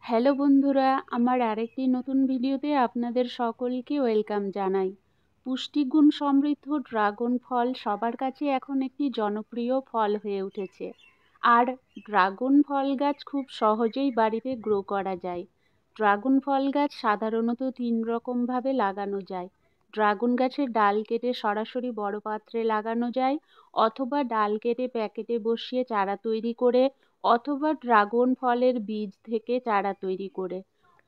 Hello বন্ধুরা, আমার আরেকটি নতুন ভিডিওতে আপনাদের সকলকে ওয়েলকাম জানাই। পুষ্টিগুণ সমৃদ্ধ ড্রাগন ফল সবার কাছে এখন একটি জনপ্রিয় ফল হয়ে উঠেছে। আর ড্রাগন ফল গাছ খুব সহজেই বাড়িতে গ্রো করা যায়। ড্রাগন ফল গাছ সাধারণত 3 রকমভাবে লাগানো যায়। ড্রাগন গাছের ডাল কেটে সরাসরি বড় পাত্রে লাগানো যায়, অথবা ডাল কেটে প্যাকেটে বসিয়ে চারা তৈরি করে, অথবা ড্রাগন ফলের বীজ থেকে চারা তৈরি করে।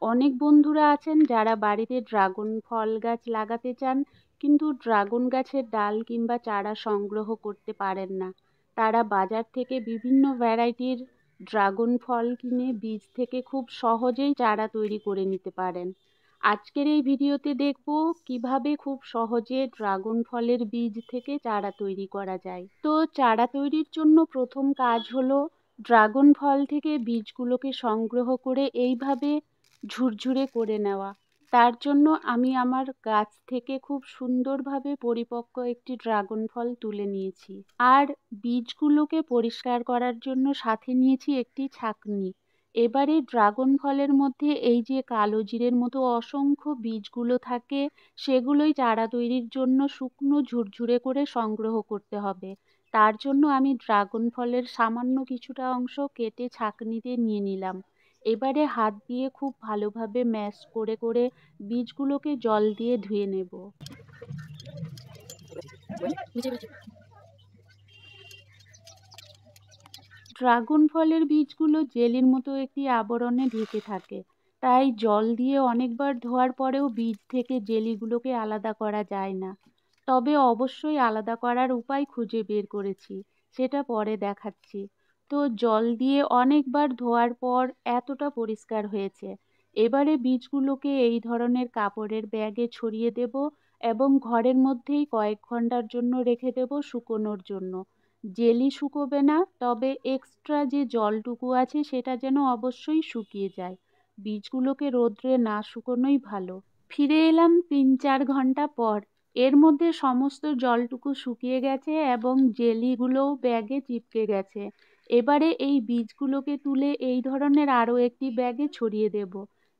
অনেক বন্ধুরা আছেন যারা বাড়িতে ড্রাগন ফল গাছ লাগাতে চান, কিন্তু ড্রাগন গাছের ডাল কিংবা চারা সংগ্রহ করতে পারেন না। তারা বাজার থেকে বিভিন্ন ভ্যারাইটির ড্রাগন ফল কিনে বীজ থেকে খুব সহজেই চারা তৈরি করে নিতে পারেন। আজকের এই ভিডিওতে দেখব কিভাবে খুব সহজে ড্রাগন ফলের বীজ থেকে চারা তৈরি করা যায়। তো চারা তৈরির জন্য প্রথম কাজ হলো ড্রাগন ফল থেকে বীজগুলোকে সংগ্রহ করে এইভাবে ঝুরঝুরে করে নেওয়া। তার জন্য আমি আমার গাছ থেকে খুব সুন্দরভাবে পরিপক্ক একটি ড্রাগন ফল তুলে নিয়েছি। আর বীজগুলোকে পরিষ্কার করার জন্য সাথে নিয়েছি একটি ছাঁকনি। এবারে ড্রাগন ফলের মধ্যে এই যে কালো জিরের মতো অসংখ্য বীজগুলো থাকে, সেগুলোই চারা তৈরির জন্য শুকনো ঝুরঝুরে করে সংগ্রহ করতে হবে। তার জন্য আমি ড্রাগন ফলের সামান্য কিছুটা অংশ কেটে ছাঁকনিতে নিয়ে নিলাম। এবারে হাত দিয়ে খুব ভালোভাবে ম্যাশ করে করে বীজগুলোকে জল দিয়ে ধুয়ে নেব। ড্রাগন ফলের বীজগুলো জেলির মতো একটি আবরণে ঢেকে থাকে, তাই জল দিয়ে অনেকবার ধোয়ার পরেও বীজ থেকে জেলিগুলোকে আলাদা করা যায় না। তবে অবশ্যই আলাদা করার উপায় খুঁজে বের করেছি, সেটা পরে দেখাচ্ছি। তো জল দিয়ে অনেকবার ধোয়ার পর এতটা পরিষ্কার হয়েছে। এবারে বীজগুলোকে এই ধরনের কাপড়ের ব্যাগে ছড়িয়ে দেব এবং ঘরের মধ্যেই কয়েক ঘন্টার জন্য রেখে দেব শুকোনোর জন্য। জেলি শুকোবে না, তবে এক্সট্রা যে জলটুকু আছে সেটা যেন অবশ্যই শুকিয়ে যায়। বীজগুলোকে রোদ্রে না শুকোনোই ভালো। ফিরে এলাম 3-4 ঘন্টা পর। এর মধ্যে সমস্ত জলটুকু শুকিয়ে গেছে এবং জেলিগুলোও ব্যাগে চিপকে গেছে। এবারে এই বীজগুলোকে তুলে এই ধরনের আরও একটি ব্যাগে ছড়িয়ে দেব।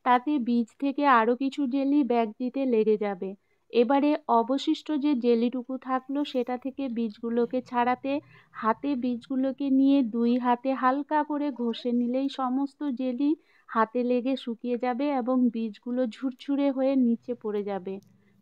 তাতে বীজ থেকে আরও কিছু জেলি ব্যাগ দিতে লেগে যাবে। এবারে অবশিষ্ট যে জেলিটুকু থাকলো সেটা থেকে বীজগুলোকে ছাড়াতে হাতে বীজগুলোকে নিয়ে 2 হাতে হালকা করে ঘষে নিলেই সমস্ত জেলি হাতে লেগে শুকিয়ে যাবে এবং বীজগুলো ঝুরঝুরে হয়ে নিচে পড়ে যাবে।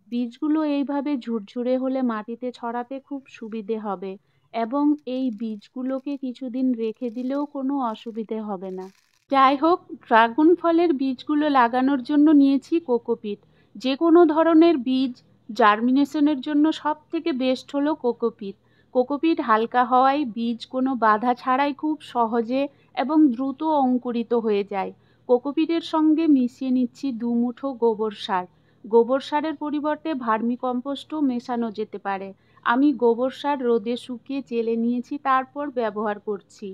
বীজগুলো এইভাবে ঝুরঝুরে হলে মাটিতে ছড়াতে খুব সুবিধে হবে এবং এই বীজগুলোকে কিছুদিন রেখে দিলেও কোনো অসুবিধে হবে না। যাই হোক, ড্রাগন ফলের বীজগুলো লাগানোর জন্য নিয়েছি কোকোপিট। যে কোনো ধরনের বীজ জার্মিনেশনের জন্য সব থেকে বেস্ট হলো কোকোপিট। কোকোপিট হালকা হওয়ায় বীজ কোনো বাধা ছাড়াই খুব সহজে এবং দ্রুত অঙ্কুরিত হয়ে যায়। কোকোপিটের সঙ্গে মিশিয়ে নিচ্ছি 2 মুঠো গোবর সার। গোবর সারের পরিবর্তে ভার্মিকম্পোস্টও মেশানো যেতে পারে। আমি গোবর সার রোদে শুকিয়ে চেলে নিয়েছি, তারপর ব্যবহার করছি।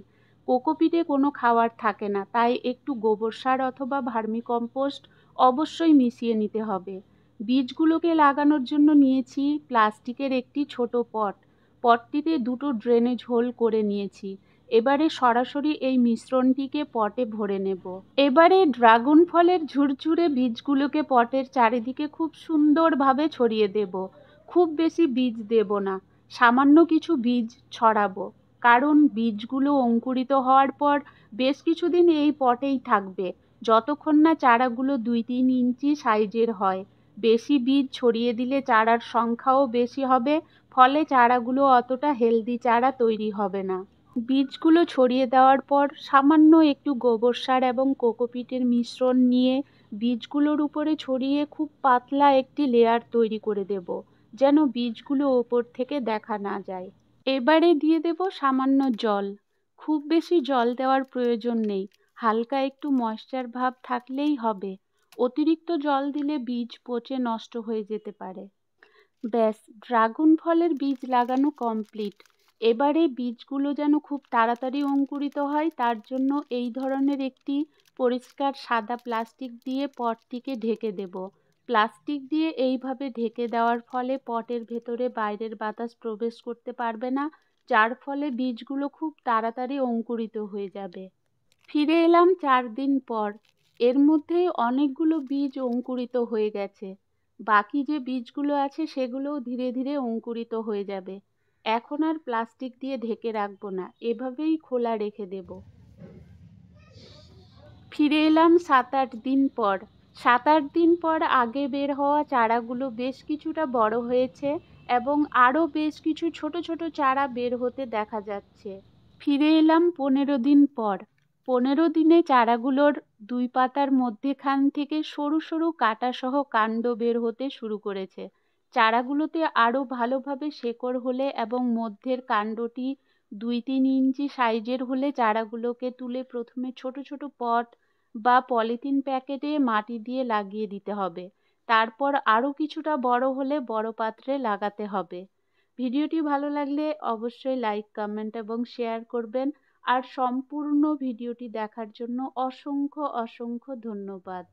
কোকোপিটে কোনো খাবার থাকে না, তাই একটু গোবর সার অথবা ভার্মিকম্পোস্ট অবশ্যই মিশিয়ে নিতে হবে। বীজগুলোকে লাগানোর জন্য নিয়েছি প্লাস্টিকের একটি ছোট পট। পটটিতে 2টো ড্রেনেজ হোল করে নিয়েছি। এবারে সরাসরি এই মিশ্রণটিকে পটে ভরে নেব। এবারে ড্রাগন ফলের ঝুরঝুরে বীজগুলোকে পটের চারিদিকে খুব সুন্দরভাবে ছড়িয়ে দেব। খুব বেশি বীজ দেব না, সামান্য কিছু বীজ ছড়াবো, কারণ বীজগুলো অঙ্কুরিত হওয়ার পর বেশ কিছুদিন এই পটেই থাকবে, যতক্ষণ না চারাগুলো 2-3 ইঞ্চি সাইজের হয়। বেশি বীজ ছড়িয়ে দিলে চারার সংখ্যাও বেশি হবে, ফলে চারাগুলো অতটা হেলদি চারা তৈরি হবে না। বীজগুলো ছড়িয়ে দেওয়ার পর সামান্য একটু গোবর সার এবং কোকোপিটের মিশ্রণ নিয়ে বীজগুলোর উপরে ছড়িয়ে খুব পাতলা একটি লেয়ার তৈরি করে দেব, যেন বীজগুলো ওপর থেকে দেখা না যায়। এবারে দিয়ে দেব সামান্য জল। খুব বেশি জল দেওয়ার প্রয়োজন নেই, হালকা একটু ময়েশ্চার ভাব থাকলেই হবে। অতিরিক্ত জল দিলে বীজ পচে নষ্ট হয়ে যেতে পারে। ব্যাস, ড্রাগন ফলের বীজ লাগানো কমপ্লিট। এবারে বীজগুলো যেন খুব তাড়াতাড়ি অঙ্কুরিত হয়, তার জন্য এই ধরনের একটি পরিষ্কার সাদা প্লাস্টিক দিয়ে পটটিকে ঢেকে দেব। প্লাস্টিক দিয়ে এইভাবে ঢেকে দেওয়ার ফলে পটের ভেতরে বাইরের বাতাস প্রবেশ করতে পারবে না, যার ফলে বীজগুলো খুব তাড়াতাড়ি অঙ্কুরিত হয়ে যাবে। ফিরে এলাম 4 দিন পর। এর মধ্যেই অনেকগুলো বীজ অঙ্কুরিত হয়ে গেছে। বাকি যে বীজগুলো আছে সেগুলোও ধীরে ধীরে অঙ্কুরিত হয়ে যাবে। এখন আর প্লাস্টিক দিয়ে ঢেকে রাখবো না, এভাবেই খোলা রেখে দেব। ফিরে এলাম 7-8 দিন পর। 7-8 দিন পর আগে বের হওয়া চারাগুলো বেশ কিছুটা বড় হয়েছে এবং আরও বেশ কিছু ছোট ছোট চারা বের হতে দেখা যাচ্ছে। ফিরে এলাম 15 দিন পর। 15 দিনে চারাগুলোর 2 পাতার মধ্যেখান থেকে সরু সরু কাঁটাসহ কাণ্ড বের হতে শুরু করেছে। চারাগুলোতে আরও ভালোভাবে শেকড় হলে এবং মধ্যের কাণ্ডটি 2-3 ইঞ্চি সাইজের হলে চারাগুলোকে তুলে প্রথমে ছোট ছোট পট বা পলিথিন প্যাকেটে মাটি দিয়ে লাগিয়ে দিতে হবে। তারপর আরও কিছুটা বড় হলে বড় পাত্রে লাগাতে হবে। ভিডিওটি ভালো লাগলে অবশ্যই লাইক, কমেন্ট এবং শেয়ার করবেন। আর সম্পূর্ণ ভিডিওটি দেখার জন্য অসংখ্য অসংখ্য ধন্যবাদ।